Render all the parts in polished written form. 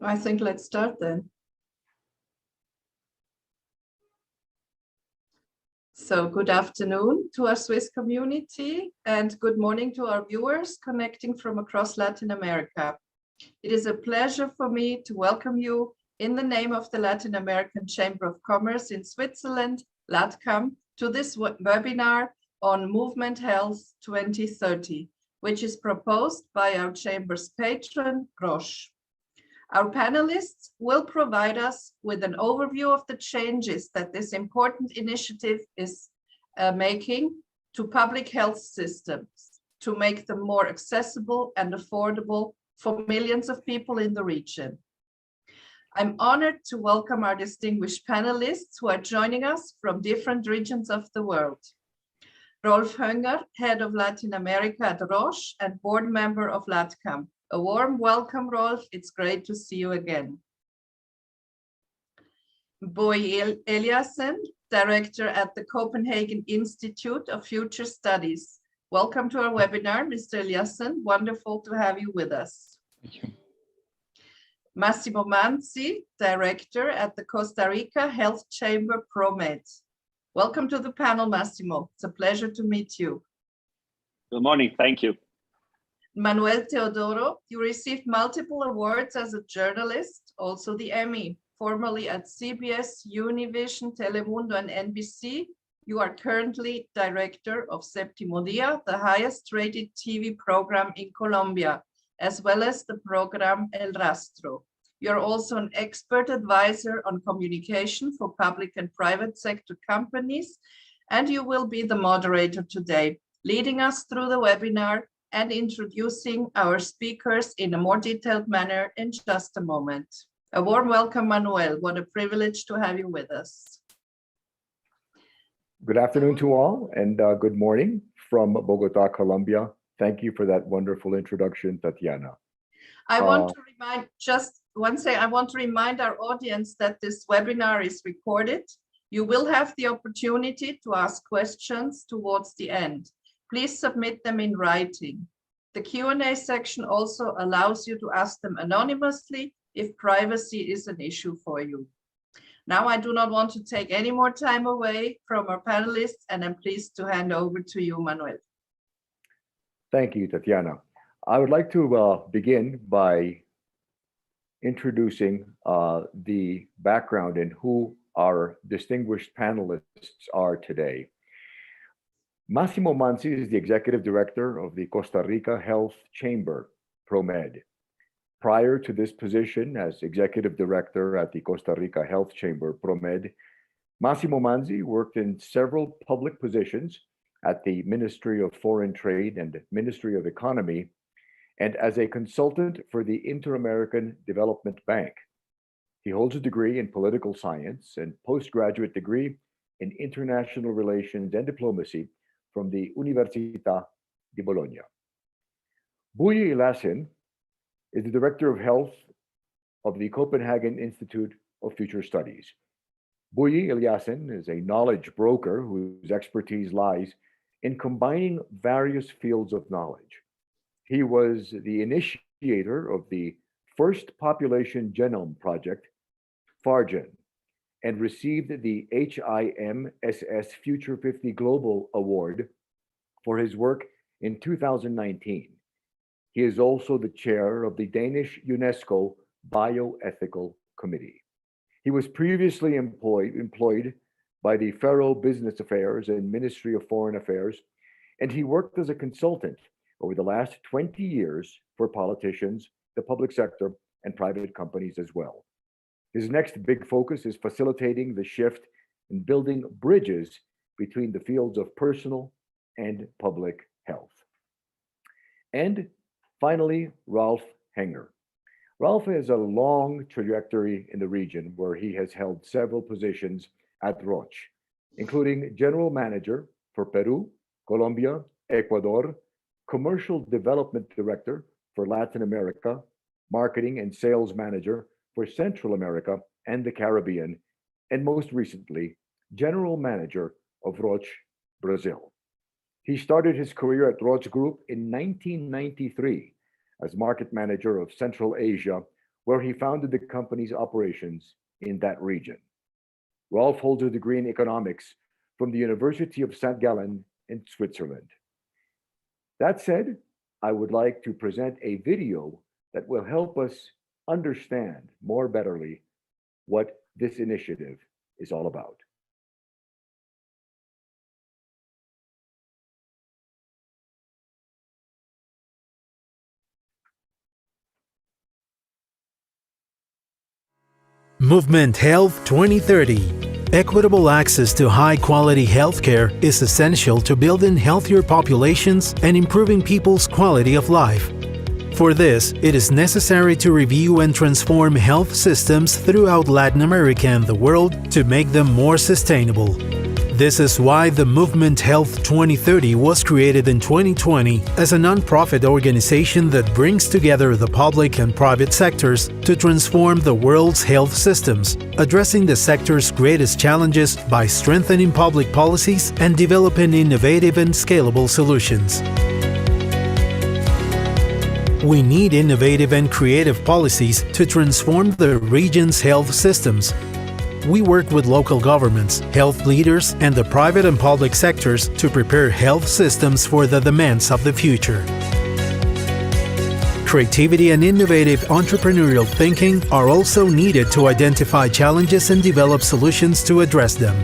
I think let's start then. So good afternoon to our Swiss community and good morning to our viewers connecting from across Latin America. It is a pleasure for me to welcome you in the name of the Latin American Chamber of Commerce in Switzerland, Latcam, to this webinar on Movement Health 2030, which is proposed by our Chamber's patron, Roche. Our panelists will provide us with an overview of the changes that this important initiative is making to public health systems to make them more accessible and affordable for millions of people in the region. I'm honored to welcome our distinguished panelists who are joining us from different regions of the world. Rolf Hoenger, Head of Latin America at Roche and board member of Latcam. A warm welcome, Rolf. It's great to see you again. Bogi Eliasen, Director at the Copenhagen Institute of Future Studies. Welcome to our webinar, Mr. Eliasen. Wonderful to have you with us. Thank you. Massimo Manzi, Director at the Costa Rica Health Chamber ProMed. Welcome to the panel, Massimo. It's a pleasure to meet you. Good morning. Thank you. Manuel Teodoro, you received multiple awards as a journalist, also the Emmy, formerly at CBS, Univision, Telemundo, and NBC. You are currently director of Séptimo Día, the highest rated TV program in Colombia, as well as the program El Rastro. You're also an expert advisor on communication for public and private sector companies, and you will be the moderator today, leading us through the webinar and introducing our speakers in a more detailed manner in just a moment. A warm welcome, Manuel. What a privilege to have you with us. Good afternoon to all, and good morning from Bogota, Colombia. Thank you for that wonderful introduction, Tatiana. I want to remind, just one thing, I want to remind our audience that this webinar is recorded. You will have the opportunity to ask questions towards the end. Please submit them in writing. The Q&A section also allows you to ask them anonymously if privacy is an issue for you. Now, I do not want to take any more time away from our panelists, and I'm pleased to hand over to you, Manuel. Thank you, Tatiana. I would like to begin by introducing the background and who our distinguished panelists are today. Massimo Manzi is the executive director of the Costa Rica Health Chamber, ProMed. Prior to this position as executive director at the Costa Rica Health Chamber, ProMed, Massimo Manzi worked in several public positions at the Ministry of Foreign Trade and Ministry of Economy, and as a consultant for the Inter-American Development Bank. He holds a degree in political science and postgraduate degree in international relations and diplomacy from the Università di Bologna. Bogi Eliasen is the Director of Health of the Copenhagen Institute of Future Studies. Bogi Eliasen is a knowledge broker whose expertise lies in combining various fields of knowledge. He was the initiator of the first population genome project, PharGen, and received the HIMSS Future 50 Global Award for his work in 2019. He is also the chair of the Danish UNESCO Bioethical Committee. He was previously employed by the Faro Business Affairs and Ministry of Foreign Affairs, and he worked as a consultant over the last 20 years for politicians, the public sector, and private companies as well. His next big focus is facilitating the shift in building bridges between the fields of personal and public health. And finally, Rolf Hoenger. Rolf has a long trajectory in the region where he has held several positions at Roche, including general manager for Peru, Colombia, Ecuador, commercial development director for Latin America, marketing and sales manager for Central America and the Caribbean, and most recently, general manager of Roche, Brazil. He started his career at Roche Group in 1993 as market manager of Central Asia, where he founded the company's operations in that region. Rolf holds a degree in economics from the University of St. Gallen in Switzerland. That said, I would like to present a video that will help us understand more betterly what this initiative is all about. Movement Health 2030. Equitable access to high-quality healthcare is essential to building healthier populations and improving people's quality of life. For this, it is necessary to review and transform health systems throughout Latin America and the world to make them more sustainable. This is why the Movement Health 2030 was created in 2020 as a non-profit organization that brings together the public and private sectors to transform the world's health systems, addressing the sector's greatest challenges by strengthening public policies and developing innovative and scalable solutions. We need innovative and creative policies to transform the region's health systems. We work with local governments, health leaders, and the private and public sectors to prepare health systems for the demands of the future. Creativity and innovative entrepreneurial thinking are also needed to identify challenges and develop solutions to address them.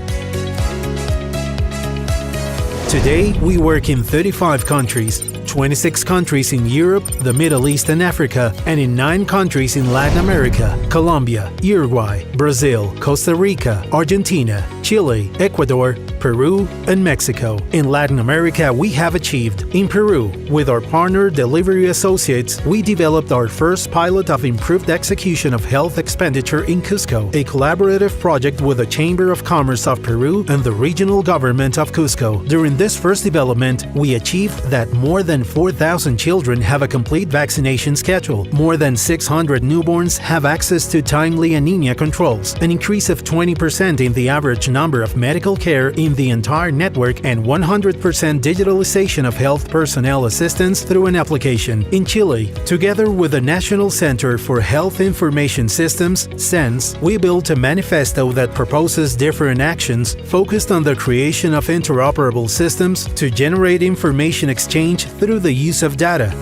Today, we work in 35 countries, 26 countries in Europe, the Middle East and Africa, and in 9 countries in Latin America: Colombia, Uruguay, Brazil, Costa Rica, Argentina, Chile, Ecuador, Peru, and Mexico. In Latin America, we have achieved. In Peru, with our partner Delivery Associates, we developed our first pilot of improved execution of health expenditure in Cusco, a collaborative project with the Chamber of Commerce of Peru and the regional government of Cusco. During this first development, we achieved that more than 4,000 children have a complete vaccination schedule, more than 600 newborns have access to timely anemia controls, an increase of 20% in the average number of medical care in the entire network, and 100% digitalization of health personnel assistance through an application. In Chile, together with the National Center for Health Information Systems, CENS, we built a manifesto that proposes different actions focused on the creation of interoperable systems to generate information exchange through the use of data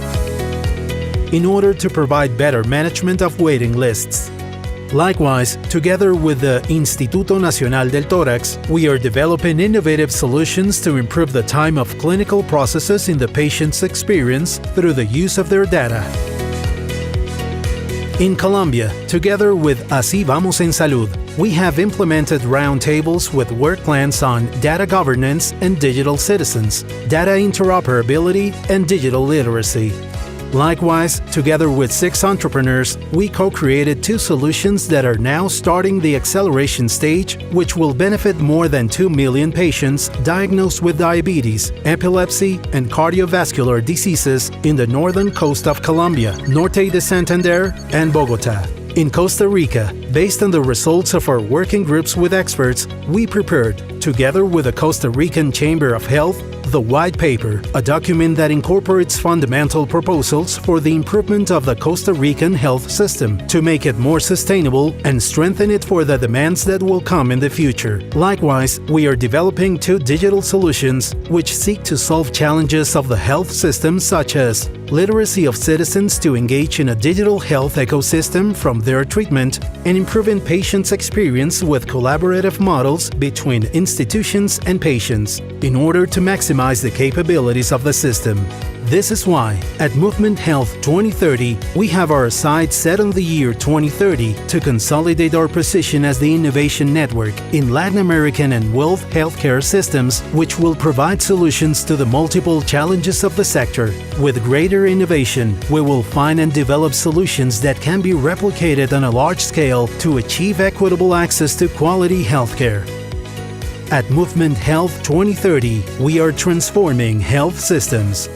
in order to provide better management of waiting lists. Likewise, together with the Instituto Nacional del Tórax, we are developing innovative solutions to improve the time of clinical processes in the patient's experience through the use of their data. In Colombia, together with Así Vamos en Salud, we have implemented roundtables with work plans on data governance and digital citizens, data interoperability, and digital literacy. Likewise, together with 6 entrepreneurs, we co-created 2 solutions that are now starting the acceleration stage, which will benefit more than 2 million patients diagnosed with diabetes, epilepsy, and cardiovascular diseases in the northern coast of Colombia, Norte de Santander, and Bogotá. In Costa Rica, based on the results of our working groups with experts, we prepared, together with the Costa Rican Chamber of Health, the White Paper, a document that incorporates fundamental proposals for the improvement of the Costa Rican health system to make it more sustainable and strengthen it for the demands that will come in the future. Likewise, we are developing 2 digital solutions which seek to solve challenges of the health system, such as literacy of citizens to engage in a digital health ecosystem from their treatment, and improving patients' experience with collaborative models between institutions and patients in order to maximize the capabilities of the system. This is why, at Movement Health 2030, we have our sights set on the year 2030 to consolidate our position as the innovation network in Latin American and world healthcare systems, which will provide solutions to the multiple challenges of the sector. With greater innovation, we will find and develop solutions that can be replicated on a large scale to achieve equitable access to quality healthcare. At Movement Health 2030, we are transforming health systems.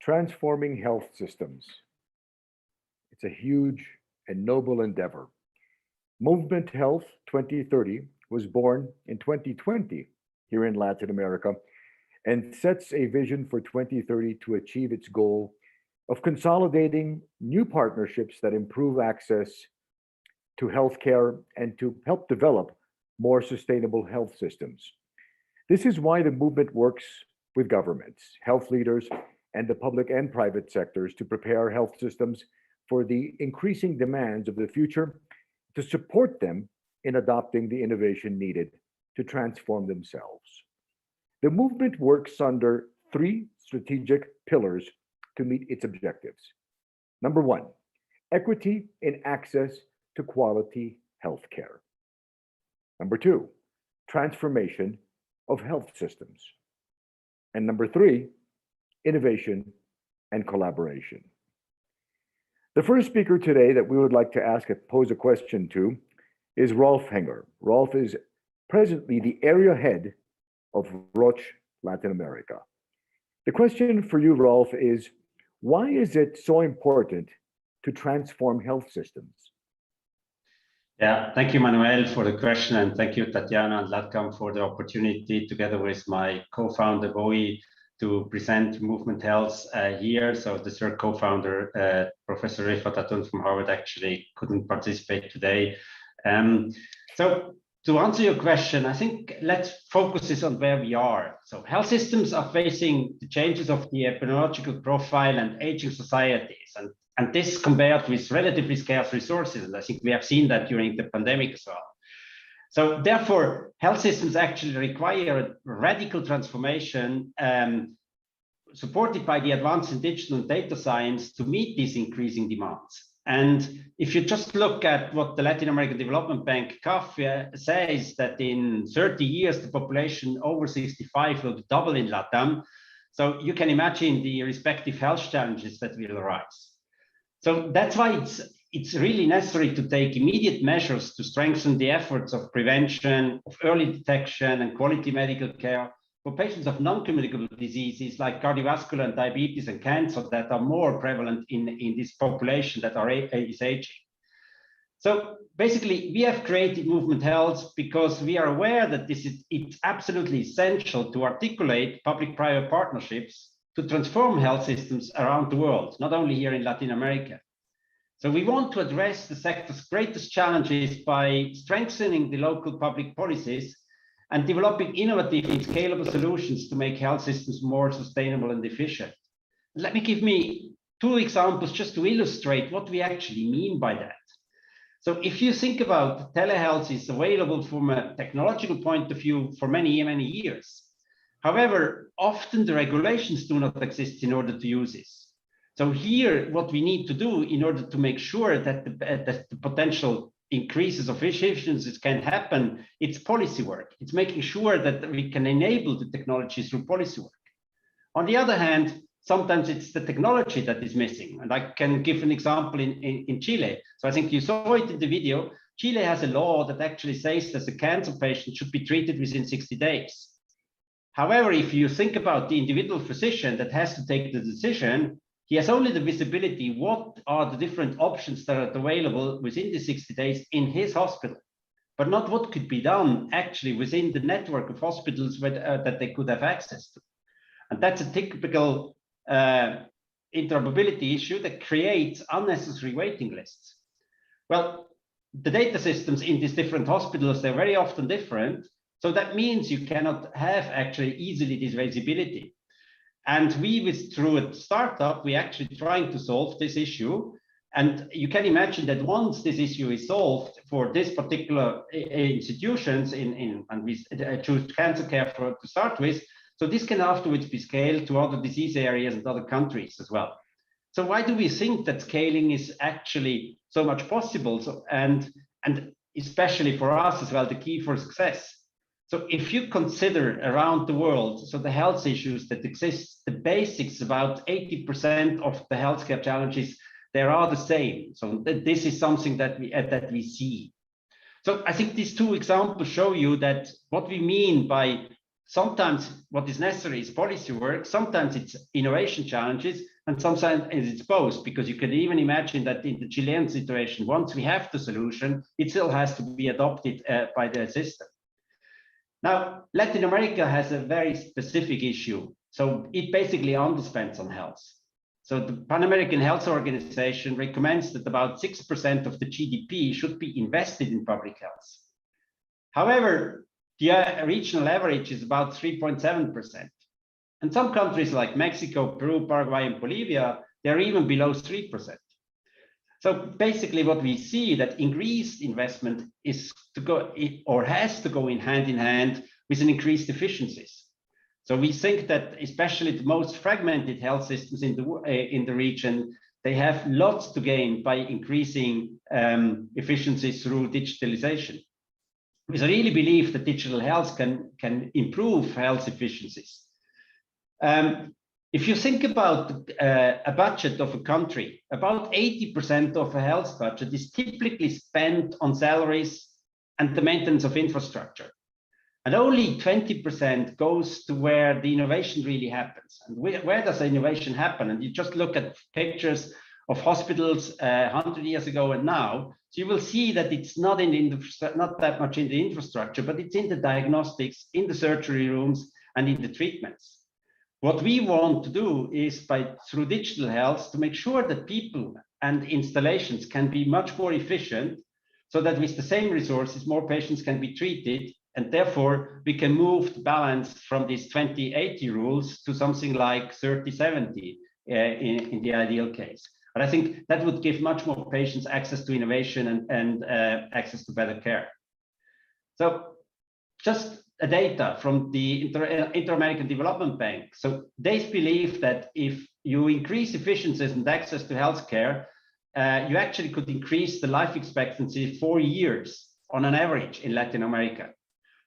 Transforming health systems. It's a huge and noble endeavor. Movement Health 2030 was born in 2020 here in Latin America and sets a vision for 2030 to achieve its goal of consolidating new partnerships that improve access to healthcare and to help develop more sustainable health systems. This is why the movement works with governments, health leaders, and the public and private sectors to prepare health systems for the increasing demands of the future, to support them in adopting the innovation needed to transform themselves. The movement works under three strategic pillars to meet its objectives. Number one, equity in access to quality healthcare. Number two, transformation of health systems. And number three, innovation and collaboration. The first speaker today that we would like to pose a question to is Rolf Hoenger. Rolf is presently the area head of Roche, Latin America. The question for you, Rolf, is why is it so important to transform health systems? Yeah, thank you, Manuel, for the question, and thank you, Tatiana and Latcam, for the opportunity, together with my co-founder, Bogi, to present Movement Health here. So the third co-founder, Professor Rolf from Harvard, actually couldn't participate today. So to answer your question, I think let's focus this on where we are. So health systems are facing the changes of the epidemiological profile and aging societies, and this compared with relatively scarce resources. And I think we have seen that during the pandemic as well. So therefore, health systems actually require a radical transformation supported by the advances in digital and data science to meet these increasing demands. And if you just look at what the Latin American Development Bank, CAF, says that in 30 years, the population over 65 will double in LATAM. So you can imagine the respective health challenges that will arise. So that's why it's really necessary to take immediate measures to strengthen the efforts of prevention, of early detection and quality medical care for patients of non-communicable diseases like cardiovascular and diabetes and cancer that are more prevalent in this population that is aging. So basically, we have created Movement Health because we are aware that it's absolutely essential to articulate public-private partnerships to transform health systems around the world, not only here in Latin America. So we want to address the sector's greatest challenges by strengthening the local public policies and developing innovative and scalable solutions to make health systems more sustainable and efficient. Let me give two examples just to illustrate what we actually mean by that. So if you think about telehealth is available from a technological point of view for many, many years. However, often the regulations do not exist in order to use this. So here, what we need to do in order to make sure that the potential increases of efficiencies can happen, it's policy work. It's making sure that we can enable the technology through policy work. On the other hand, sometimes it's the technology that is missing. And I can give an example in Chile. So I think you saw it in the video. Chile has a law that actually says that a cancer patient should be treated within 60 days. However, if you think about the individual physician that has to take the decision, he has only the visibility, what are the different options that are available within the 60 days in his hospital, but not what could be done actually within the network of hospitals that they could have access to. And that's a typical interoperability issue that creates unnecessary waiting lists. Well, the data systems in these different hospitals, they're very often different. So that means you cannot have actually easily this visibility. And through a startup, we're actually trying to solve this issue. And you can imagine that once this issue is solved for this particular institutions and we choose cancer care to start with, so this can afterwards be scaled to other disease areas and other countries as well. So why do we think that scaling is actually so much possible? So, and especially for us as well, the key for success. So if you consider around the world, so the health issues that exist, the basics, about 80% of the healthcare challenges, they are the same. So this is something that we see. So I think these two examples show you that what we mean by sometimes what is necessary is policy work, sometimes it's innovation challenges, and sometimes it's both, because you can even imagine that in the Chilean situation, once we have the solution, it still has to be adopted by the system. Now, Latin America has a very specific issue. So it basically underspends on health. So the Pan American Health Organization recommends that about 6% of the GDP should be invested in public health. However, the regional average is about 3.7%. And some countries like Mexico, Peru, Paraguay, and Bolivia, they're even below 3%. So basically what we see that increased investment is to go or has to go in hand with an increased efficiencies. So we think that especially the most fragmented health systems in the region, they have lots to gain by increasing efficiencies through digitalization. Because I really believe that digital health can improve health efficiencies. If you think about a budget of a country, about 80% of a health budget is typically spent on salaries and the maintenance of infrastructure. And only 20% goes to where the innovation really happens. And where does the innovation happen? And you just look at pictures of hospitals 100 years ago and now, so you will see that it's not not that much in the infrastructure, but it's in the diagnostics, in the surgery rooms, and in the treatments. What we want to do is through digital health to make sure that people and installations can be much more efficient, so that with the same resources, more patients can be treated. And therefore, we can move the balance from these 20/80 rules to something like 30/70 in the ideal case. But I think that would give much more patients access to innovation and access to better care. So just a data from the Inter-American Development Bank. So they believe that if you increase efficiencies and access to healthcare, you actually could increase the life expectancy 4 years on an average in Latin America.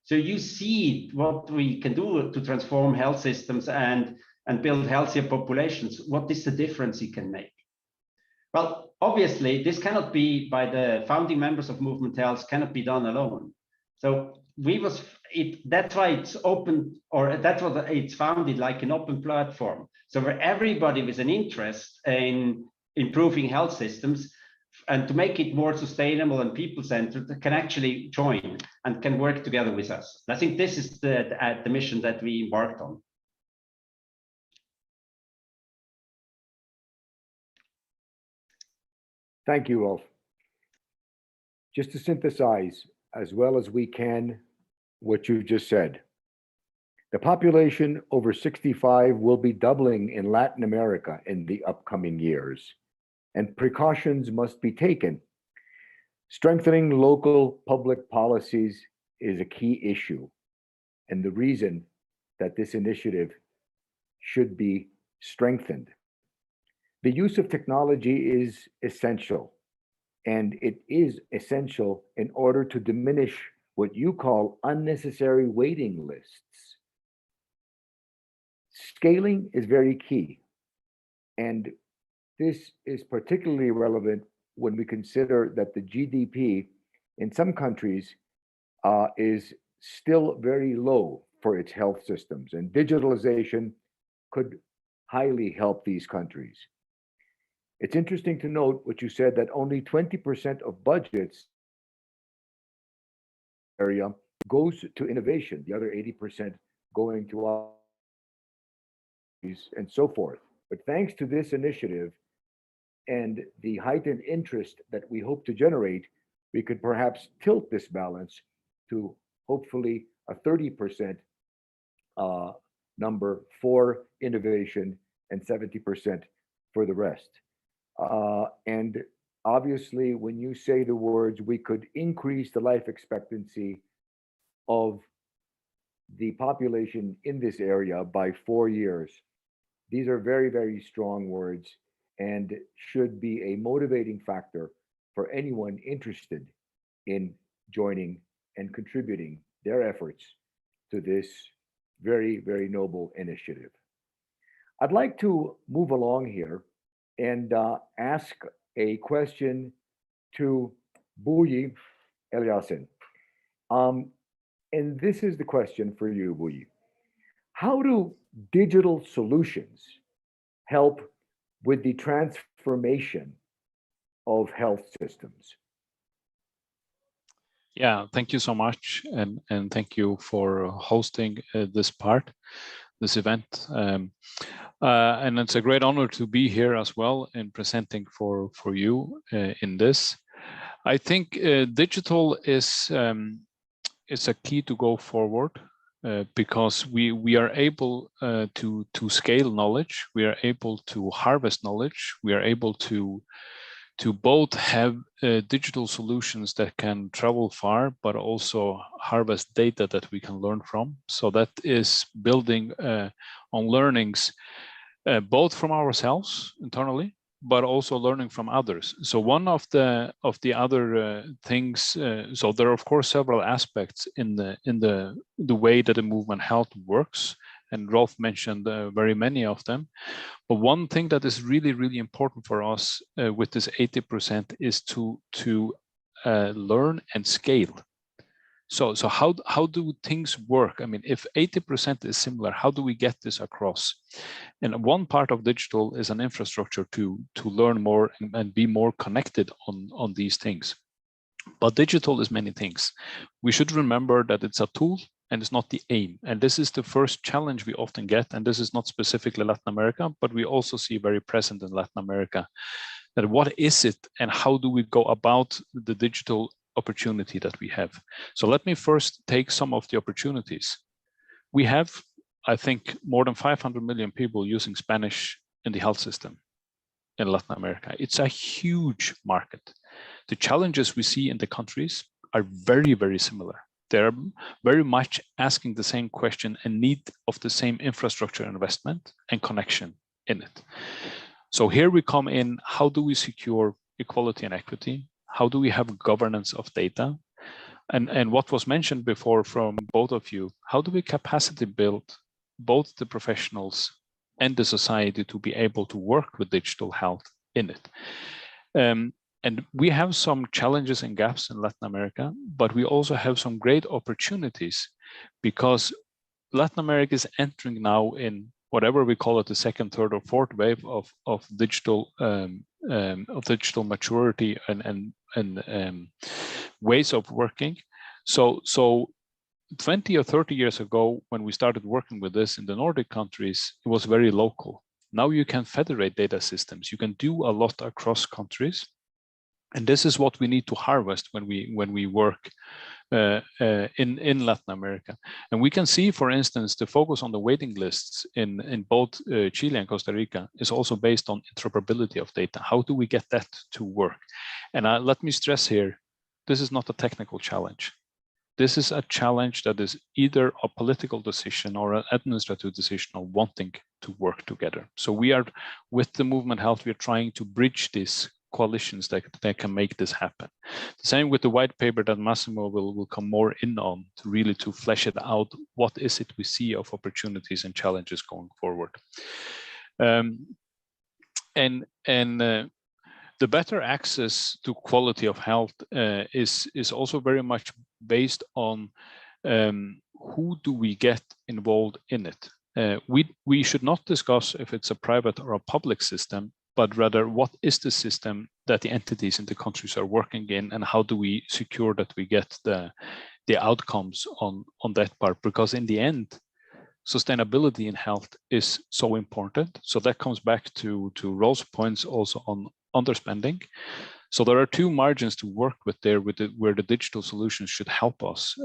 So you see what we can do to transform health systems and build healthier populations. What is the difference it can make? Well, obviously, this cannot be by the founding members of Movement Health, cannot be done alone. So that's why it's open, or that's what it's founded like an open platform. So where everybody with an interest in improving health systems and to make it more sustainable and people-centered can actually join and can work together with us. I think this is the mission that we embarked on. Thank you, Rolf. Just to synthesize as well as we can what you just said. The population over 65 will be doubling in Latin America in the upcoming years, and precautions must be taken. Strengthening local public policies is a key issue, and the reason that this initiative should be strengthened. The use of technology is essential, and it is essential in order to diminish what you call unnecessary waiting lists. Scaling is very key, and this is particularly relevant when we consider that the GDP in some countries is still very low for its health systems, and digitalization could highly help these countries. It's interesting to note what you said, that only 20% of budgets area goes to innovation, the other 80% going to and so forth. But thanks to this initiative and the heightened interest that we hope to generate, we could perhaps tilt this balance to hopefully a 30% number for innovation and 70% for the rest. And obviously, when you say the words, we could increase the life expectancy of the population in this area by 4 years. These are very, very strong words and should be a motivating factor for anyone interested in joining and contributing their efforts to this very, very noble initiative. I'd like to move along here and ask a question to Bogi Eliasen. And this is the question for you, Bogi. How do digital solutions help with the transformation of health systems? Yeah, thank you so much, and thank you for hosting this event. And it's a great honor to be here as well and presenting for you in this. I think digital is a key to go forward because we are able to scale knowledge, we are able to harvest knowledge, we are able to both have digital solutions that can travel far, but also harvest data that we can learn from. So that is building on learnings, both from ourselves internally, but also learning from others. So one of the other things, so there are of course several aspects in the way that the movement health works, and Rolf mentioned very many of them. But one thing that is really, really important for us with this 80% is to learn and scale. So how do things work? I mean, if 80% is similar, how do we get this across? And one part of digital is an infrastructure to learn more and be more connected on these things. But digital is many things. We should remember that it's a tool and it's not the aim. And this is the first challenge we often get. And this is not specifically Latin America, but we also see very present in Latin America, that what is it and how do we go about the digital opportunity that we have? So let me first take some of the opportunities. We have, I think, more than 500 million people using Spanish in the health system in Latin America. It's a huge market. The challenges we see in the countries are very, very similar. They're very much asking the same question and need of the same infrastructure investment and connection in it. So here we come in, how do we secure equality and equity? How do we have governance of data? And what was mentioned before from both of you, how do we capacity build both the professionals and the society to be able to work with digital health in it? And we have some challenges and gaps in Latin America, but we also have some great opportunities because Latin America is entering now in whatever we call it, the second, third, or fourth wave of digital maturity and ways of working. So 20 or 30 years ago, when we started working with this in the Nordic countries, it was very local. Now you can federate data systems. You can do a lot across countries. And this is what we need to harvest when we work in Latin America. And we can see, for instance, the focus on the waiting lists in both Chile and Costa Rica is also based on interoperability of data. How do we get that to work? And let me stress here, this is not a technical challenge. This is a challenge that is either a political decision or an administrative decision of wanting to work together. So we are, with the movement health, we are trying to bridge this coalitions that can make this happen. The same with the white paper that Massimo will come more in on to really to flesh it out. What is it we see of opportunities and challenges going forward? The better access to quality of health is also very much based on who do we get involved in it. We should not discuss if it's a private or a public system, but rather what is the system that the entities in the countries are working in, and how do we secure that we get the outcomes on that part? Because in the end, sustainability in health is so important. So that comes back to Rolf's points also on underspending. So there are two margins to work with there, where the digital solutions should help us.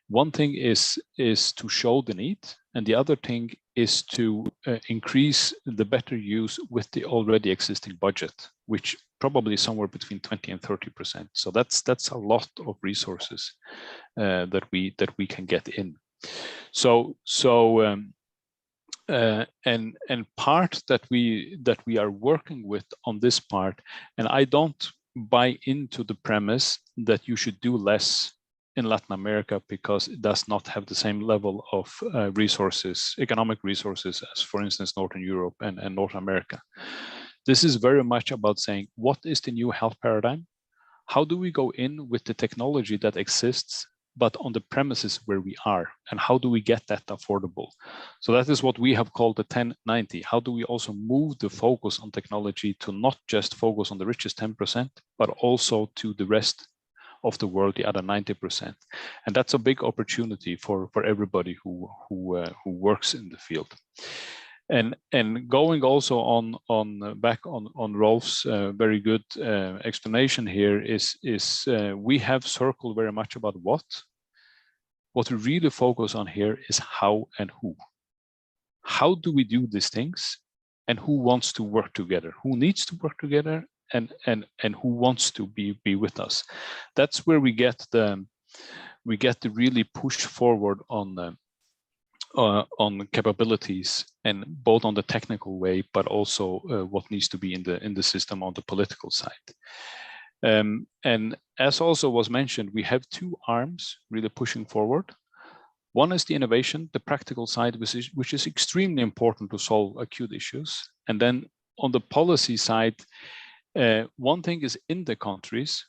One thing is to show the need, and the other thing is to increase the better use with the already existing budget, which probably is somewhere between 20 and 30%. So that's a lot of resources that we can get in. And part that we are working with on this part, and I don't buy into the premise that you should do less in Latin America because it does not have the same level of resources, economic resources, as for instance, Northern Europe and North America. This is very much about saying, what is the new health paradigm? How do we go in with the technology that exists, but on the premises where we are, and how do we get that affordable? So that is what we have called the 10-90. How do we also move the focus on technology to not just focus on the richest 10%, but also to the rest of the world, the other 90%. And that's a big opportunity for everybody who works in the field. And going also on back on Rolf's very good explanation here is we have circled very much about what. What we really focus on here is how and who. How do we do these things, and who wants to work together? Who needs to work together, and who wants to be with us? That's where we get the really push forward on capabilities, and both on the technical way, but also what needs to be in the system on the political side. And as also was mentioned, we have two arms really pushing forward. One is the innovation, the practical side, which is extremely important to solve acute issues. And then on the policy side, one thing is in the countries,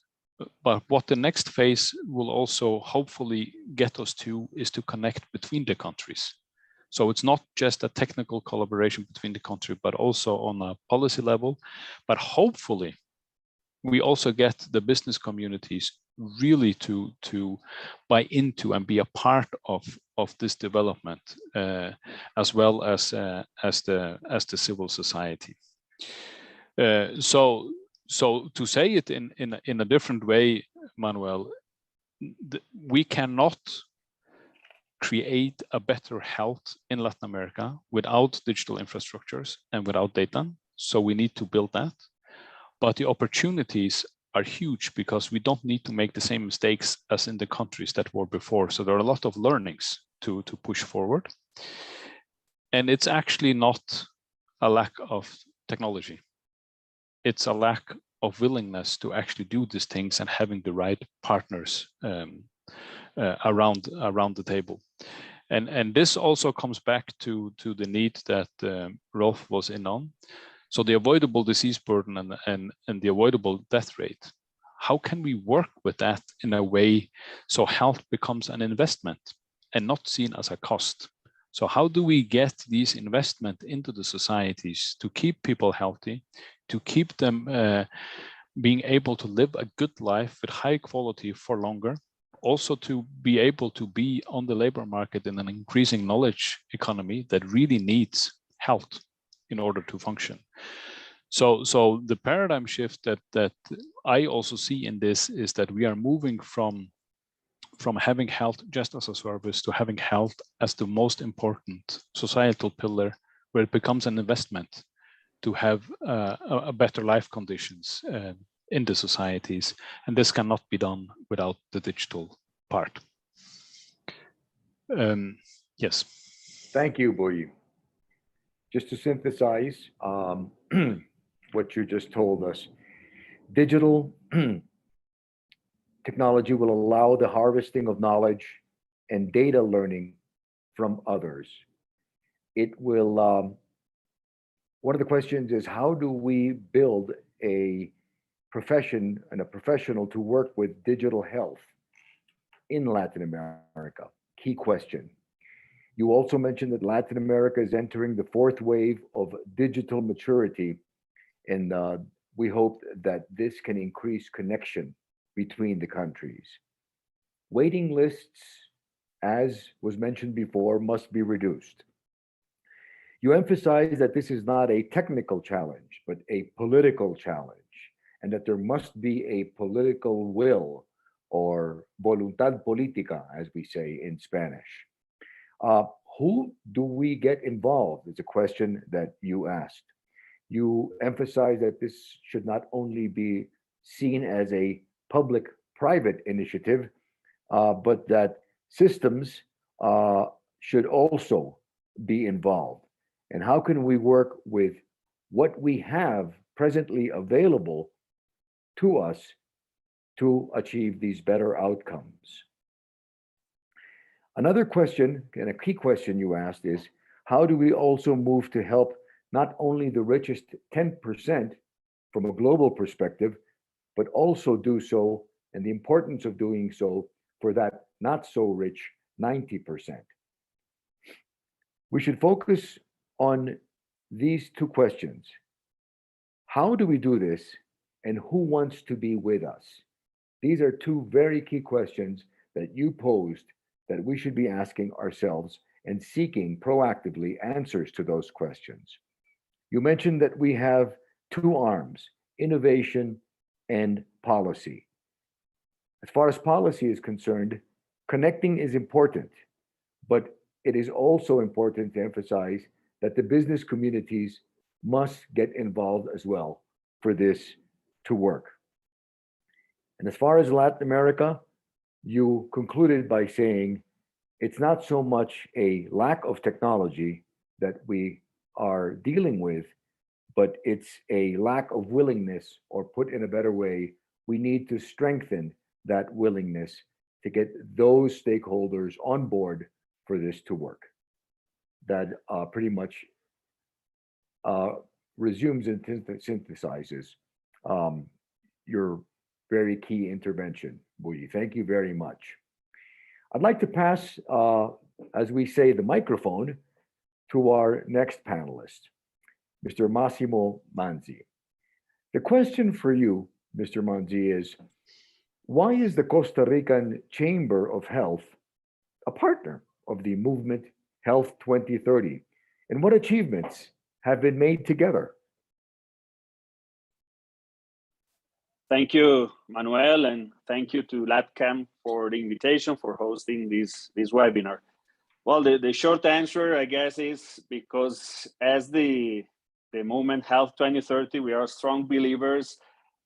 but what the next phase will also hopefully get us to is to connect between the countries. So it's not just a technical collaboration between the country, but also on a policy level. But hopefully, we also get the business communities really to buy into and be a part of this development, as well as the civil society. So to say it in a different way, Manuel, we cannot create a better health in Latin America without digital infrastructures and without data. So we need to build that. But the opportunities are huge because we don't need to make the same mistakes as in the countries that were before. So there are a lot of learnings to push forward. And it's actually not a lack of technology. It's a lack of willingness to actually do these things and having the right partners around the table. And this also comes back to the need that Rolf was in on. So the avoidable disease burden and the avoidable death rate, how can we work with that in a way so health becomes an investment and not seen as a cost? So how do we get these investment into the societies to keep people healthy, to keep them being able to live a good life with high quality for longer, also to be able to be on the labor market in an increasing knowledge economy that really needs health in order to function. So the paradigm shift that I also see in this is that we are moving from having health just as a service to having health as the most important societal pillar, where it becomes an investment to have a better life conditions in the societies. And this cannot be done without the digital part. Yes. Thank you, Bogi. Just to synthesize what you just told us, digital technology will allow the harvesting of knowledge and data learning from others. It will, one of the questions is, how do we build a profession and a professional to work with digital health in Latin America? Key question. You also mentioned that Latin America is entering the fourth wave of digital maturity, and we hope that this can increase connection between the countries. Waiting lists, as was mentioned before, must be reduced. You emphasize that this is not a technical challenge, but a political challenge, and that there must be a political will, or voluntad política, as we say in Spanish. Who do we get involved is a question that you asked. You emphasize that this should not only be seen as a public-private initiative, but that systems should also be involved. And how can we work with what we have presently available to us to achieve these better outcomes? Another question, and a key question you asked, is how do we also move to help not only the richest 10% from a global perspective, but also do so, and the importance of doing so for that not so rich 90%. We should focus on these two questions. How do we do this, and who wants to be with us? These are two very key questions that you posed that we should be asking ourselves and seeking proactively answers to those questions. You mentioned that we have two arms, innovation and policy. As far as policy is concerned, connecting is important, but it is also important to emphasize that the business communities must get involved as well for this to work. And as far as Latin America, you concluded by saying it's not so much a lack of technology that we are dealing with, but it's a lack of willingness, or put in a better way, we need to strengthen that willingness to get those stakeholders on board for this to work. That pretty much resumes and synthesizes your very key intervention, Bogi. Thank you very much. I'd like to pass, as we say, the microphone to our next panelist, Mr. Massimo Manzi. The question for you, Mr. Manzi, is why is the Costa Rican Chamber of Health a partner of the movement Health 2030? And what achievements have been made together? Thank you, Manuel, and thank you to Latcam for the invitation, for hosting this webinar. Well, the short answer, I guess, is because as the movement Health 2030, we are strong believers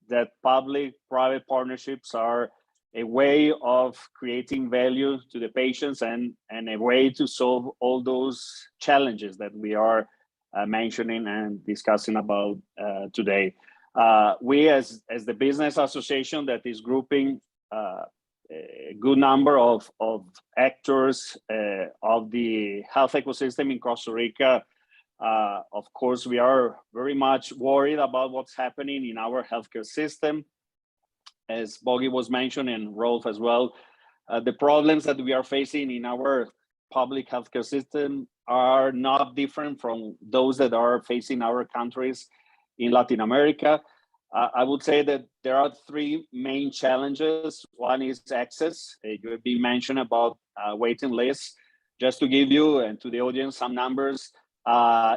that public-private partnerships are a way of creating value to the patients and a way to solve all those challenges that we are mentioning and discussing about today. We as the business association that is grouping a good number of actors of the health ecosystem in Costa Rica, of course, we are very much worried about what's happening in our healthcare system. As Bogi was mentioning, and Rolf as well, the problems that we are facing in our public healthcare system are not different from those that are facing our countries in Latin America. I would say that there are three main challenges. One is access. You have been mentioned about waiting lists. Just to give you and to the audience some numbers,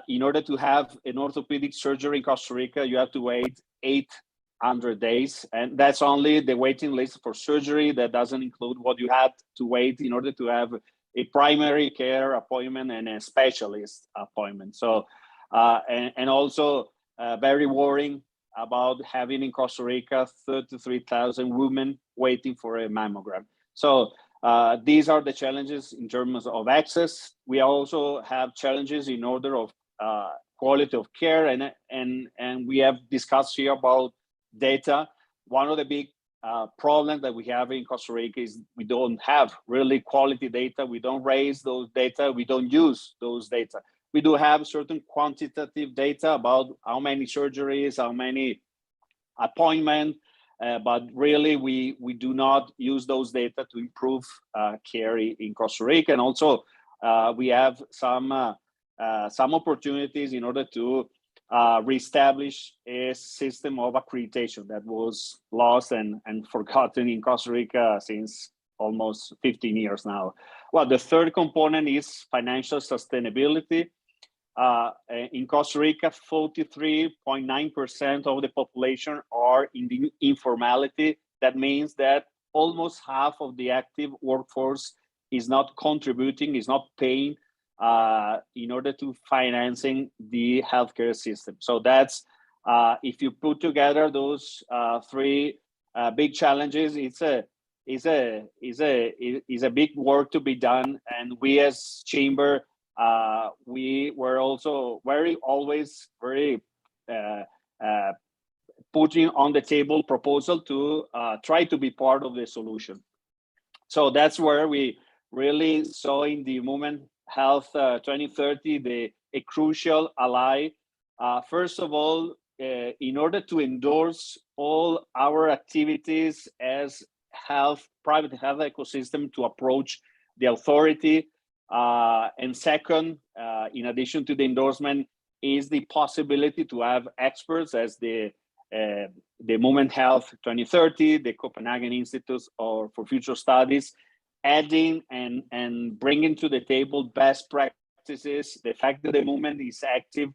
in order to have an orthopedic surgery in Costa Rica, you have to wait 800 days. And that's only the waiting list for surgery. That doesn't include what you had to wait in order to have a primary care appointment and a specialist appointment. So, and also very worrying about having in Costa Rica 33,000 women waiting for a mammogram. So these are the challenges in terms of access. We also have challenges in order of quality of care, and we have discussed here about data. One of the big problems that we have in Costa Rica is we don't have really quality data. We don't raise those data. We don't use those data. We do have certain quantitative data about how many surgeries, how many appointments, but really we do not use those data to improve care in Costa Rica. And also we have some opportunities in order to reestablish a system of accreditation that was lost and forgotten in Costa Rica since almost 15 years now. Well, the third component is financial sustainability. In Costa Rica, 43.9% of the population are in the informality. That means that almost half of the active workforce is not contributing, is not paying in order to financing the healthcare system. So that's, if you put together those three big challenges, it's a big work to be done. And we as Chamber, we were also always very putting on the table proposal to try to be part of the solution. So that's where we really saw in the movement Health 2030 a crucial ally. First of all, in order to endorse all our activities as private health ecosystem to approach the authority. And second, in addition to the endorsement, is the possibility to have experts as the the Movement Health 2030, the Copenhagen Institute for Future Studies, adding and bringing to the table best practices, the fact that the movement is active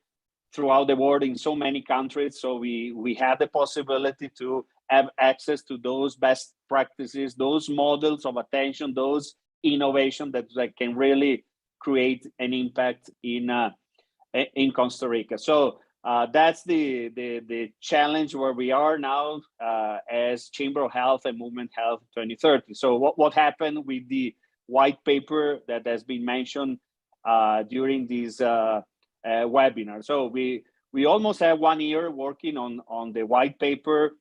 throughout the world in so many countries. So we have the possibility to have access to those best practices, those models of attention, those innovation that can really create an impact in Costa Rica. So that's the challenge where we are now as Chamber of Health and Movement Health 2030. So what happened with the white paper that has been mentioned during this webinar? So we almost have 1 year working on the white paper.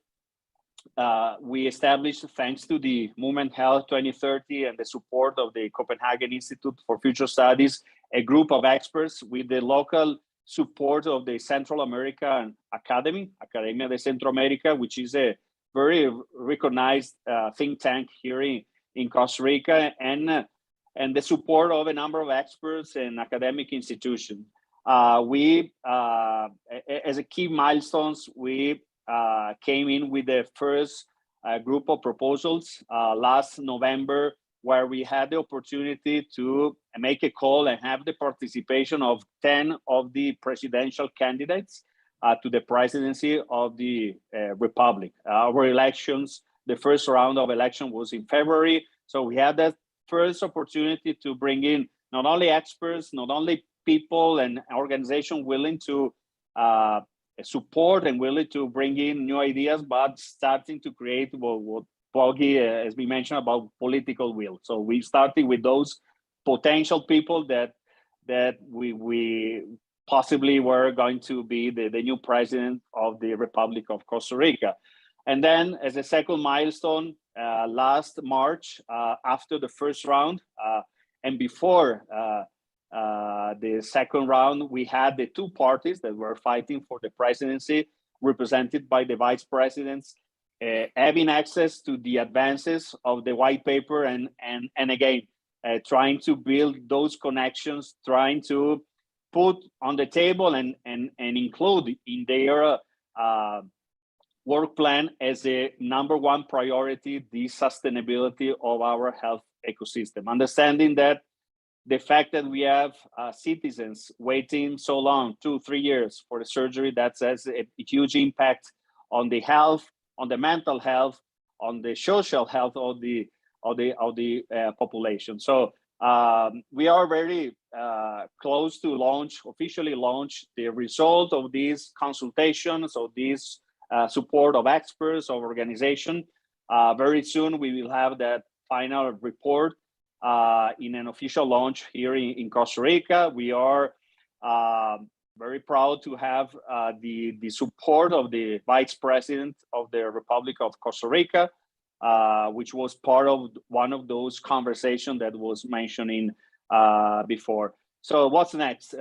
We established, thanks to the Movement Health 2030 and the support of the Copenhagen Institute for Future Studies, a group of experts with the local support of the Central American Academy, Academia de Centroamérica, which is a very recognized think tank here in Costa Rica, and the support of a number of experts and academic institutions. We, as a key milestones, we came in with the first group of proposals last November, where we had the opportunity to make a call and have the participation of 10 of the presidential candidates to the presidency of the Republic. Our elections, the first round of election was in February. So we had that first opportunity to bring in not only experts, not only people and organizations willing to support and willing to bring in new ideas, but starting to create what Bogi has been mentioned about political will. So we started with those potential people that we possibly were going to be the new president of the Republic of Costa Rica. And then as a second milestone, last March, after the first round and before the second round, we had the two parties that were fighting for the presidency, represented by the vice presidents, having access to the advances of the white paper and again, trying to build those connections, trying to put on the table and include in their work plan as a #1 priority, the sustainability of our health ecosystem. Understanding that the fact that we have citizens waiting so long, 2-3 years for the surgery, that has a huge impact on the health, on the mental health, on the social health of the population. So we are very close to officially launch the result of these consultations, of this support of experts, of organization. Very soon we will have that final report in an official launch here in Costa Rica. We are very proud to have the support of the Vice President of the Republic of Costa Rica, which was part of one of those conversations that was mentioning before. So what's next?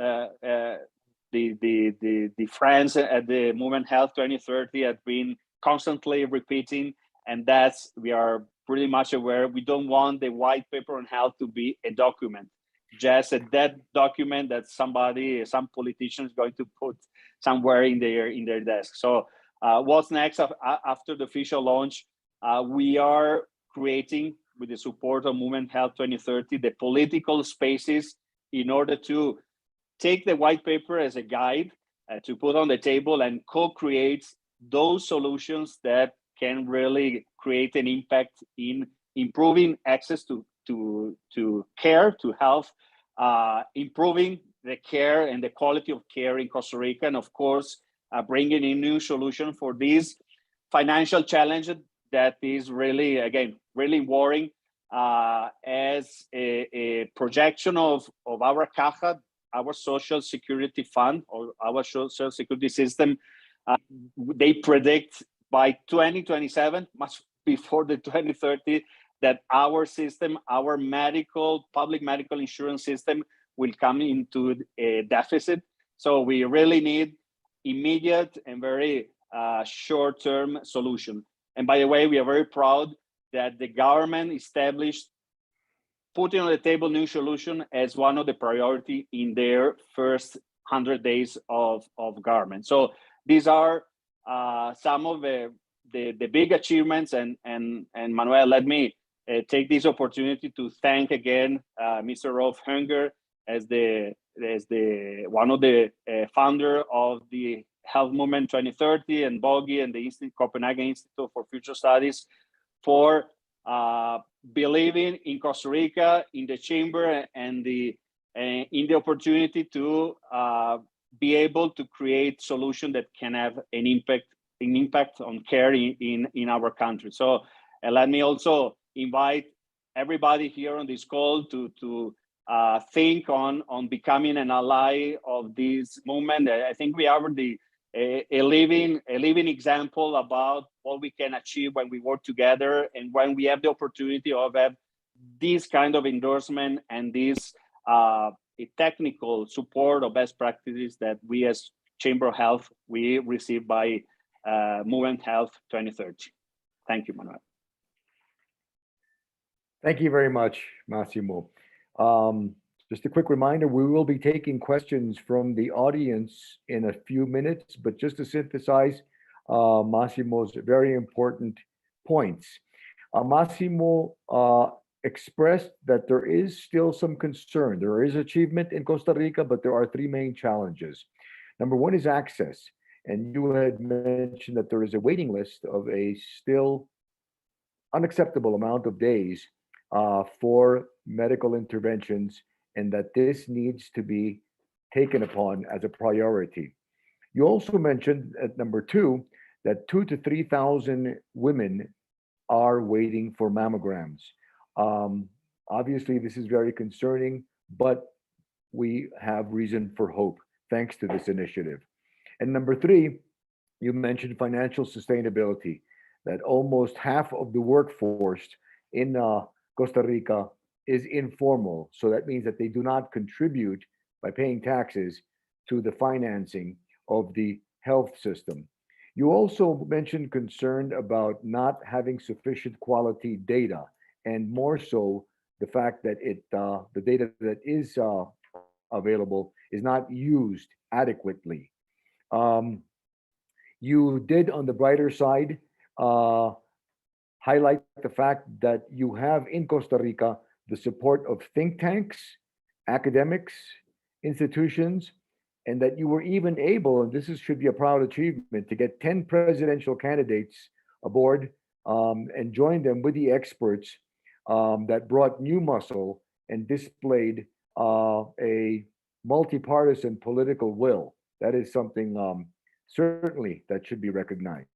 The friends at the Movement Health 2030 have been constantly repeating, and we are pretty much aware. We don't want the white paper on health to be a document, just a dead document that some politician is going to put somewhere in their desk. So what's next after the official launch? We are creating, with the support of Movement Health 2030, the political spaces in order to take the white paper as a guide to put on the table and co-create those solutions that can really create an impact in improving access to care, to health, improving the care and the quality of care in Costa Rica, and of course, bringing in new solution for these financial challenges that is really, again, really worrying. As a projection of our caja, our social security fund, or our social security system, they predict by 2027, much before the 2030, that our system, our public medical insurance system, will come into a deficit. So we really need immediate and very short-term solution. And by the way, we are very proud that the government established putting on the table new solution as one of the priority in their first 100 days of government. So these are some of the big achievements. And Manuel, let me take this opportunity to thank again Mr. Rolf Hoenger as one of the founder of the Health Movement 2030, and Bogi and the Copenhagen Institute for Future Studies for believing in Costa Rica, in the chamber, and in the opportunity to be able to create solutions that can have an impact on care in our country. So let me also invite everybody here on this call to think on becoming an ally of this movement. I think we are a living example about what we can achieve when we work together, and when we have the opportunity of have this kind of endorsement and this technical support of best practices that we as Chamber of Health, we receive by Movement Health 2030. Thank you, Manuel. Thank you very much, Massimo. Just a quick reminder, we will be taking questions from the audience in a few minutes, but just to synthesize Massimo's very important points. Massimo expressed that there is still some concern. There is achievement in Costa Rica, but there are three main challenges. Number one is access. And you had mentioned that there is a waiting list of a still unacceptable amount of days for medical interventions, and that this needs to be taken upon as a priority. You also mentioned at number two that 2,000 to 3,000 women are waiting for mammograms. Obviously, this is very concerning, but we have reason for hope thanks to this initiative. And number three, you mentioned financial sustainability, that almost half of the workforce in Costa Rica is informal. So that means that they do not contribute by paying taxes to the financing of the health system. You also mentioned concern about not having sufficient quality data, and more so the fact that the data that is available is not used adequately. You did, on the brighter side, highlight the fact that you have in Costa Rica the support of think tanks, academics, institutions, and that you were even able, and should be a proud achievement, to get 10 presidential candidates aboard and join them with the experts that brought new muscle and displayed a multi-partisan political will. That is something certainly that should be recognized.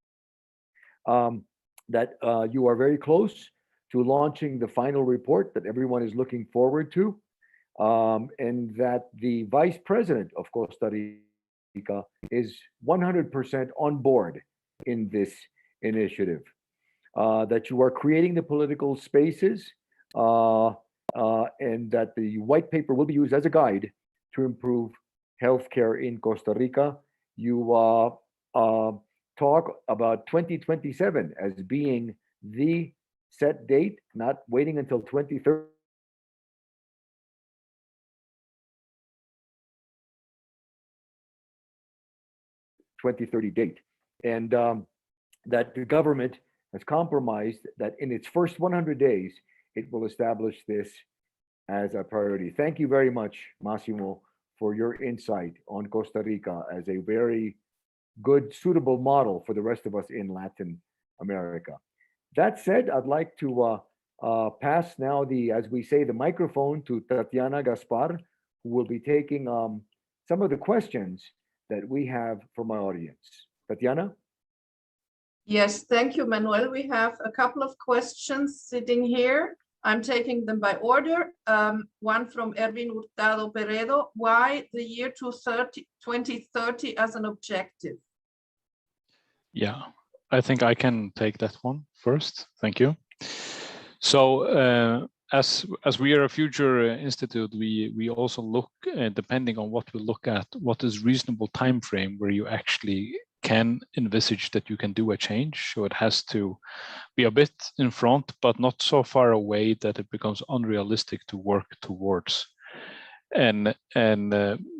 That you are very close to launching the final report that everyone is looking forward to, and that the Vice President of Costa Rica is 100% on board in this initiative. That you are creating the political spaces, and that the white paper will be used as a guide to improve healthcare in Costa Rica. You talk about 2027 as being the set date, not waiting until 2030. Date, and that the government has compromised that in its first 100 days, it will establish this as a priority. Thank you very much, Massimo, for your insight on Costa Rica as a very good, suitable model for the rest of us in Latin America. That said, I'd like to pass now as we say, the microphone to Tatiana Gaspar, who will be taking some of the questions that we have from our audience. Tatiana? Yes, thank you, Manuel. We have a couple of questions sitting here. I'm taking them by order. One from Erwin Hurtado Peredo. Why the year 2030 as an objective? Yeah, I think I can take that one first. Thank you. So as we are a future institute, we also look, depending on what we look at, what is reasonable time frame where you actually can envisage that you can do a change. So it has to be a bit in front, but not so far away that it becomes unrealistic to work towards. and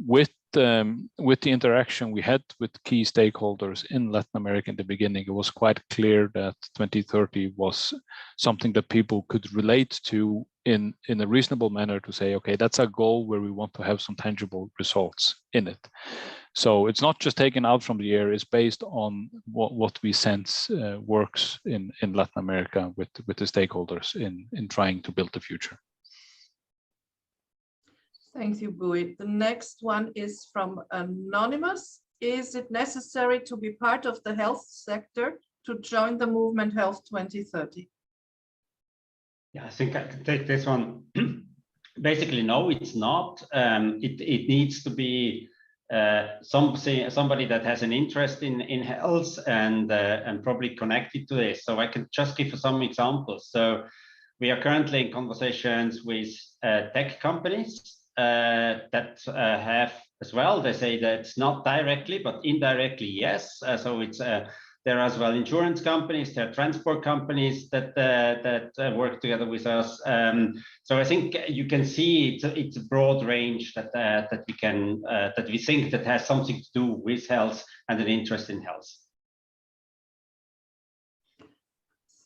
with the interaction we had with key stakeholders in Latin America in the beginning, it was quite clear that 2030 was something that people could relate to in a reasonable manner, to say, okay, that's a goal where we want to have some tangible results in it. So it's not just taken out from the air, it's based on what we sense works in Latin America with the stakeholders in trying to build the future. Thank you, Bogi. The next one is from Anonymous. Is it necessary to be part of the health sector to join the movement Health 2030? Yeah, I think I can take this one. Basically, no, it's not. It needs to be somebody that has an interest in health and probably connected to this. So I can just give some examples. So we are currently in conversations with tech companies that have as well. They say that it's not directly, but indirectly, yes. So it's there are as well insurance companies, there are transport companies that work together with us. So I think you can see it's a broad range that we think that has something to do with health and an interest in health.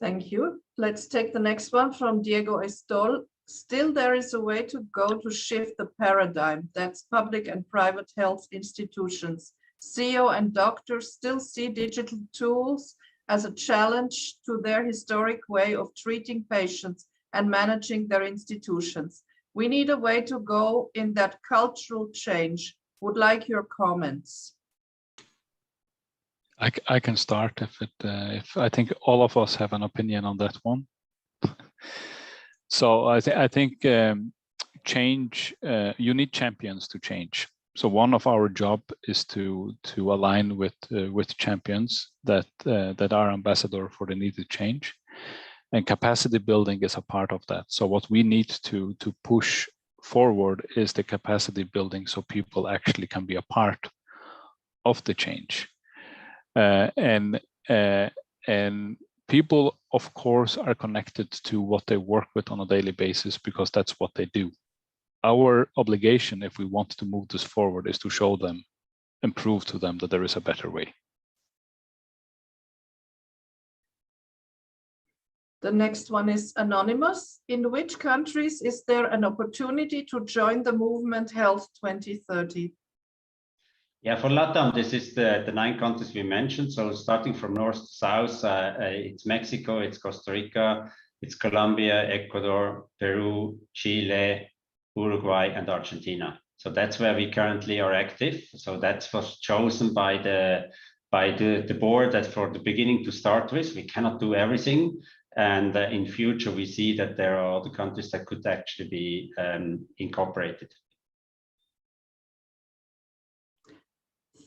Thank you. Let's take the next one from Diego Estol. Still, there is a way to go to shift the paradigm. That's public and private health institutions. CEO and doctors still see digital tools as a challenge to their historic way of treating patients and managing their institutions. We need a way to go in that cultural change. Would like your comments. I can start if I think all of us have an opinion on that one. So I think change, you need champions to change. So one of our job is to align with champions that are ambassador for the needed change, and capacity building is a part of that. So what we need to push forward is the capacity building, so people actually can be a part of the change, and people, of course, are connected to what they work with on a daily basis because that's what they do. Our obligation, if we want to move this forward, is to show them and prove to them that there is a better way. The next one is anonymous. In which countries is there an opportunity to join the movement Health 2030? Yeah, for LATAM, this is the 9 countries we mentioned. So starting from north to south, it's Mexico, it's Costa Rica, it's Colombia, Ecuador, Peru, Chile, Uruguay, and Argentina. So that's where we currently are active. So that was chosen by the board that for the beginning to start with. We cannot do everything. And in future, we see that there are other countries that could actually be incorporated.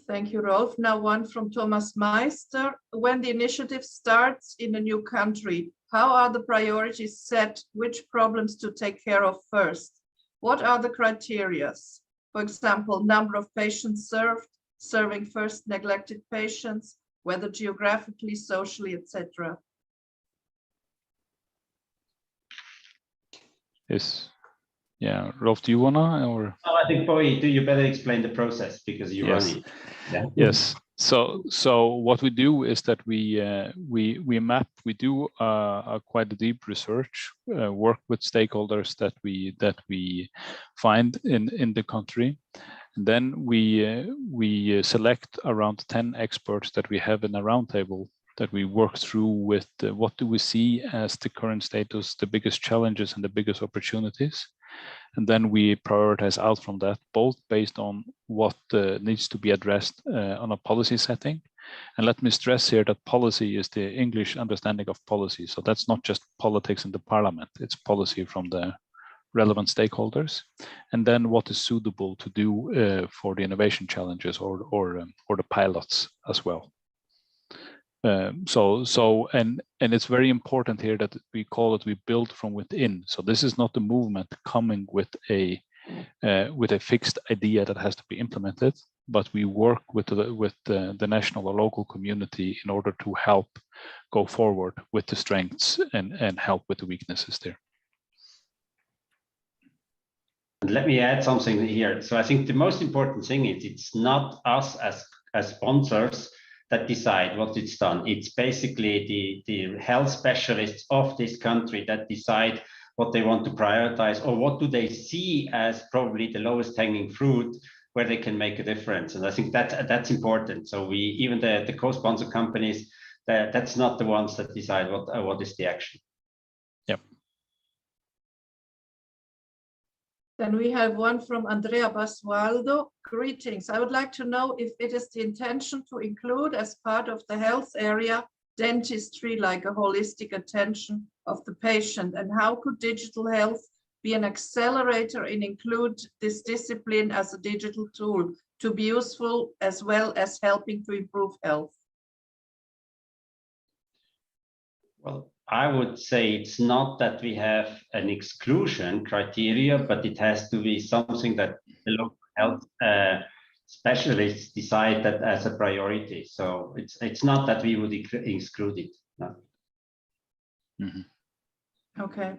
Thank you, Rolf. Now one from Thomas Meister. When the initiative starts in a new country, how are the priorities set? Which problems to take care of first? What are the criteria? For example, number of patients served, serving first neglected patients, whether geographically, socially, etc. Yes. Yeah, Rolf, do you wanna or? Oh, I think Bogi, you better explain the process because you run it. Yeah. Yes. So what we do is that we do quite a deep research, work with stakeholders that we find in the country, and then we select around 10 experts that we have in a roundtable that we work through with what do we see as the current status, the biggest challenges and the biggest opportunities. And then we prioritize out from that, both based on what needs to be addressed on a policy setting. And let me stress here that policy is the English understanding of policy. So that's not just politics in the parliament, it's policy from the relevant stakeholders. And then what is suitable to do for the innovation challenges or the pilots as well. And it's very important here that we call it, we build from within. So this is not the movement coming with a fixed idea that has to be implemented, but we work with the national or local community in order to help go forward with the strengths and help with the weaknesses there. And let me add something here. So I think the most important thing is it's not us as sponsors that decide what it's done. It's basically the health specialists of this country that decide what they want to prioritize, or what do they see as probably the lowest hanging fruit where they can make a difference. And I think that's important. So even the co-sponsor companies, that's not the ones that decide what is the action. Yep. Then we have one from Andrea Basualdo. Greetings. I would like to know if it is the intention to include as part of the health area dentistry, like a holistic attention of the patient, and how could digital health be an accelerator and include this discipline as a digital tool to be useful as well as helping to improve health? Well, I would say it's not that we have an exclusion criteria, but it has to be something that the local health specialists decide that as a priority. So it's not that we would exclude it. No. Mm-hmm. Okay.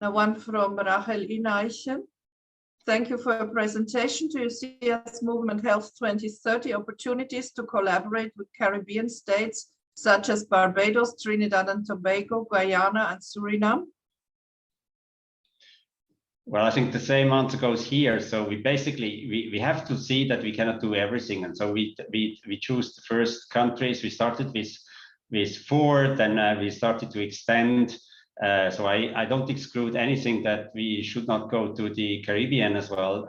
Now one from Rachel Inaichen. Thank you for your presentation. Do you see as Movement Health 2030 opportunities to collaborate with Caribbean states such as Barbados, Trinidad and Tobago, Guyana and Suriname? Well, I think the same answer goes here. So we basically, we have to see that we cannot do everything. And so we choose the first countries. We started with 4, then we started to extend. So I don't exclude anything that we should not go to the Caribbean as well.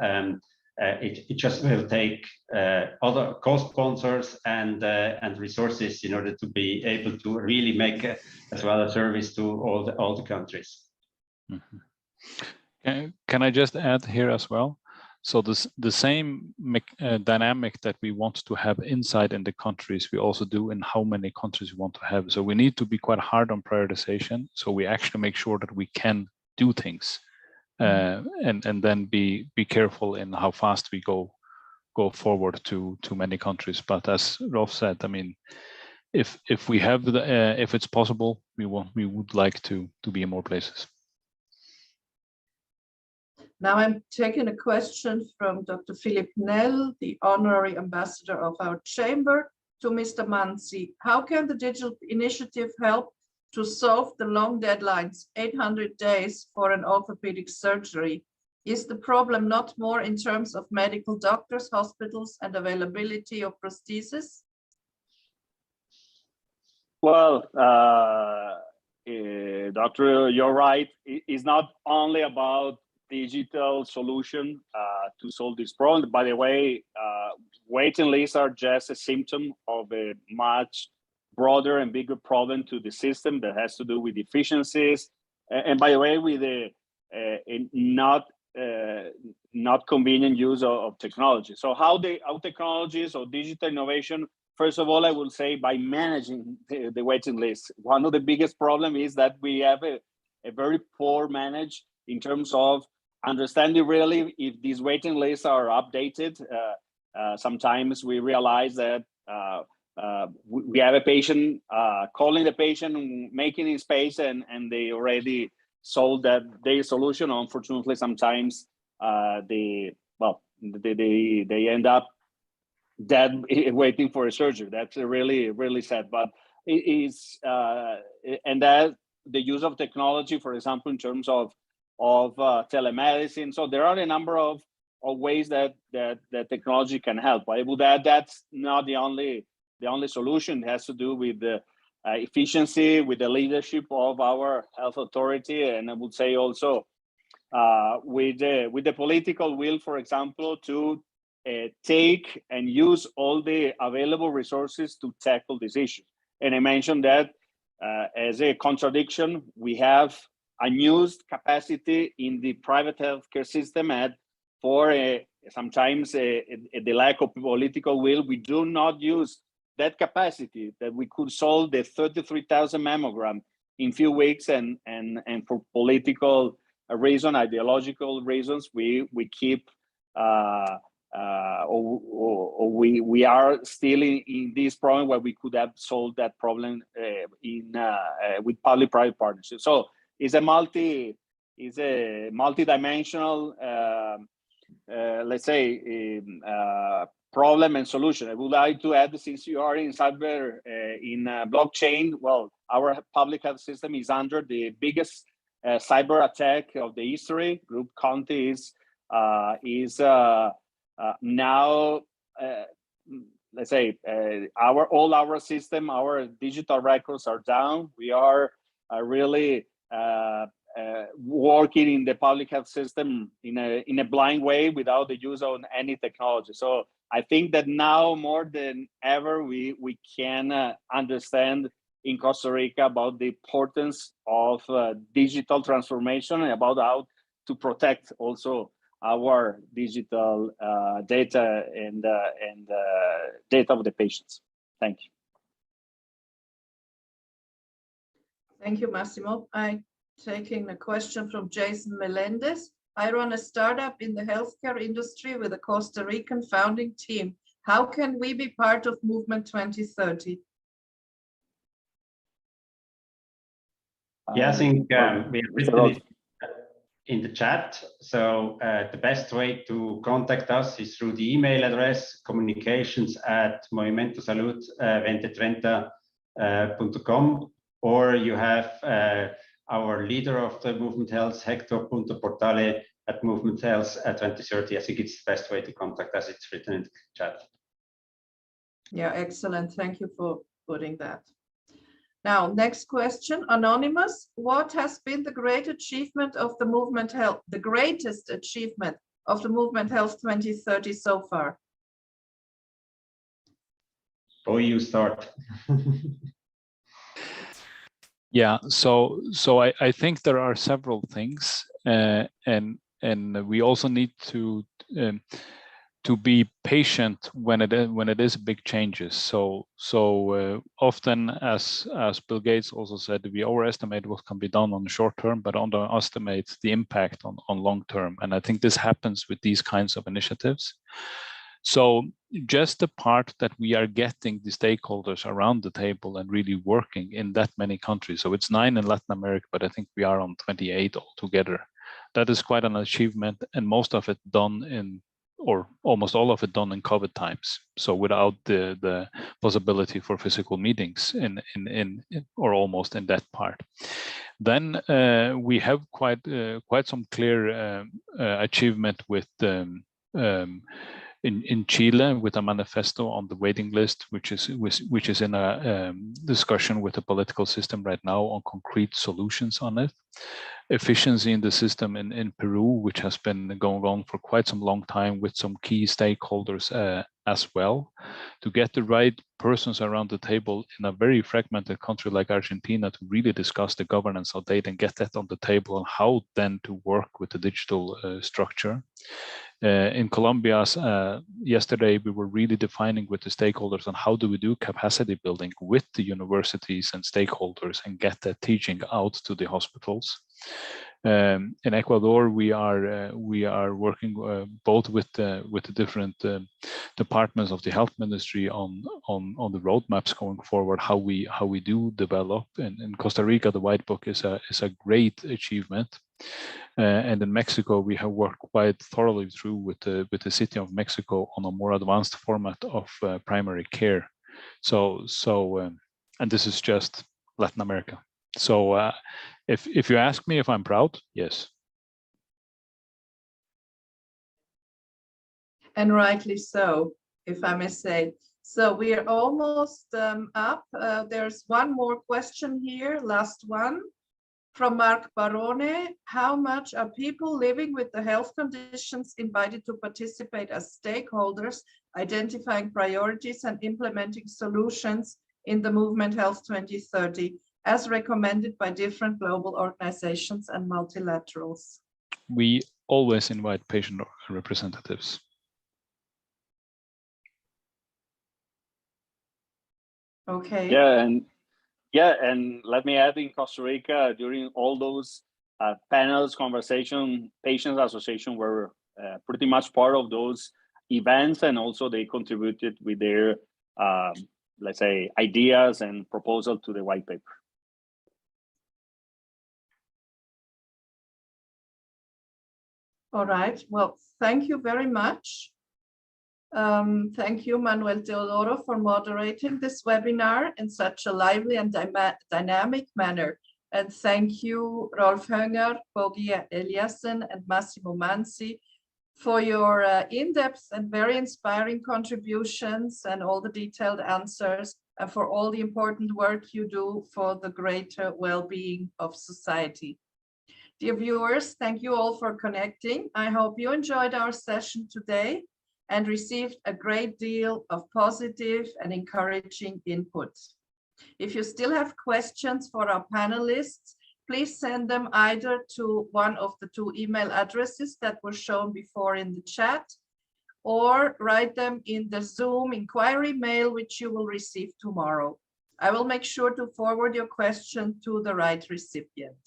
It just will take other co-sponsors and resources in order to be able to really make as well a service to all the countries. Mm-hmm. Can I just add here as well? So the same dynamic that we want to have inside in the countries, we also do in how many countries we want to have. So we need to be quite hard on prioritization. So we actually make sure that we can do things, and then be careful in how fast we go forward to many countries. But as Rolf said, I mean, if we have if it's possible, we would like to be in more places. Now I'm taking a question from Dr. Philip Nell, the honorary ambassador of our chamber, to Mr. Manzi. How can the digital initiative help to solve the long deadlines, 800 days for an orthopedic surgery? Is the problem not more in terms of medical doctors, hospitals, and availability of prosthesis? Well, Doctor, you're right. It's not only about digital solution to solve this problem. By the way, waiting lists are just a symptom of a much broader and bigger problem to the system that has to do with efficiencies. And by the way, with the not convenient use of technology. So how technologies or digital innovation, first of all, I will say by managing the waiting list. One of the biggest problems is that we have a very poor manage in terms of understanding really if these waiting lists are updated. Sometimes we realize that we have a patient calling the patient, making his space, and they already solved their solution. Unfortunately, sometimes they end up dead waiting for a surgery. That's really, really sad. But it is, and that the use of technology, for example, in terms of telemedicine. So there are a number of ways that technology can help. I would add that's not the only solution. It has to do with the efficiency, with the leadership of our health authority, and I would say also with the political will, for example, to take and use all the available resources to tackle this issue. And I mentioned that as a contradiction, we have unused capacity in the private healthcare system, and for sometimes the lack of political will, we do not use that capacity that we could solve the 33,000 mammogram in few weeks, and for political reason, ideological reasons, we keep we are still in this problem where we could have solved that problem with public-private partnership. So it's a a multidimensional, let's say, problem and solution. I would like to add, since you are in cyber, in blockchain, well, our public health system is under the biggest cyber attack of the history. Group Conti is now, let's say, all our system, our digital records are down. We are really working in the public health system in a blind way without the use of any technology. So I think that now more than ever we can understand in Costa Rica about the importance of digital transformation and about how to protect also our digital data and data of the patients. Thank you. Thank you, Massimo. I'm taking a question from Jason Melendez. I run a startup in the healthcare industry with a Costa Rican founding team. How can we be part of Movement 2030? Yeah, I think we have written it in the chat. So the best way to contact us is through the email address communications@movimento2030.com, or you have our leader of the Movement Health, Hector.portale@movementhealth2030. I think it's the best way to contact us. It's written in the chat. Yeah, excellent. Thank you for putting that. Now, next question, anonymous. What has been the great achievement of the Movement Health, the greatest achievement of the Movement Health 2030 so far? Oh, you start. Yeah, so I think there are several things, and we also need to be patient when it is big changes. So often, as Bill Gates also said, we overestimate what can be done on the short term, but underestimate the impact on long term. And I think this happens with these kinds of initiatives. So just the part that we are getting the stakeholders around the table and really working in that many countries. So it's 9 in Latin America, but I think we are on 28 altogether. That is quite an achievement, and most of it done in, or almost all of it done in COVID times. So without the possibility for physical meetings in or almost in that part. Then we have quite some clear achievement with in Chile with a manifesto on the waiting list, which is in a discussion with the political system right now on concrete solutions on it. Efficiency in the system in Peru, which has been going on for quite some long time with some key stakeholders as well, to get the right persons around the table in a very fragmented country like Argentina to really discuss the governance of data and get that on the table and how then to work with the digital structure. In Colombia, yesterday, we were really defining with the stakeholders on how do we do capacity building with the universities and stakeholders and get that teaching out to the hospitals. In Ecuador, we are working both with the different departments of the health ministry on the roadmaps going forward, how we do develop. And in Costa Rica, the white book is a great achievement. And in Mexico, we have worked quite thoroughly through with the city of Mexico on a more advanced format of primary care. So and this is just Latin America. So if you ask me if I'm proud, yes. And rightly so, if I may say. So we are almost up. There's one more question here, last one. From Mark Barone, how much are people living with the health conditions invited to participate as stakeholders, identifying priorities and implementing solutions in the Movement Health 2030, as recommended by different global organizations and multilaterals? We always invite patient representatives. Okay. Yeah, and let me add, in Costa Rica, during all those panels, conversation, patients association were pretty much part of those events, and also they contributed with their, let's say, ideas and proposal to the white paper. All right. Well, thank you very much. Thank you, Manuel Teodoro, for moderating this webinar in such a lively and dynamic manner. And thank you, Rolf Hoenger, Bogi Eliasen, and Massimo Manzi for your in-depth and very inspiring contributions and all the detailed answers, and for all the important work you do for the greater well-being of society. Dear viewers, thank you all for connecting. I hope you enjoyed our session today and received a great deal of positive and encouraging input. If you still have questions for our panelists, please send them either to one of the 2 email addresses that were shown before in the chat, or write them in the Zoom inquiry mail, which you will receive tomorrow. I will make sure to forward your question to the right recipient.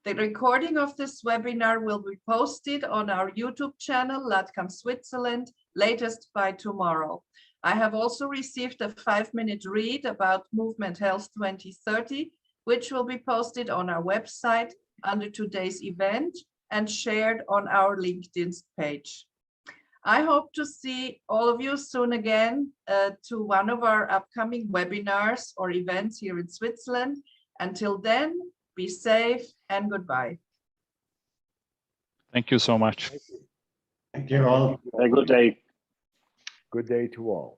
The recording of this webinar will be posted on our YouTube channel, Latcam Switzerland, latest by tomorrow. I have also received a 5-minute read about Movement Health 2030, which will be posted on our website under today's event and shared on our LinkedIn page. I hope to see all of you soon again to one of our upcoming webinars or events here in Switzerland. Until then, be safe and goodbye. Thank you so much. Thank you all. A good day. Good day to all.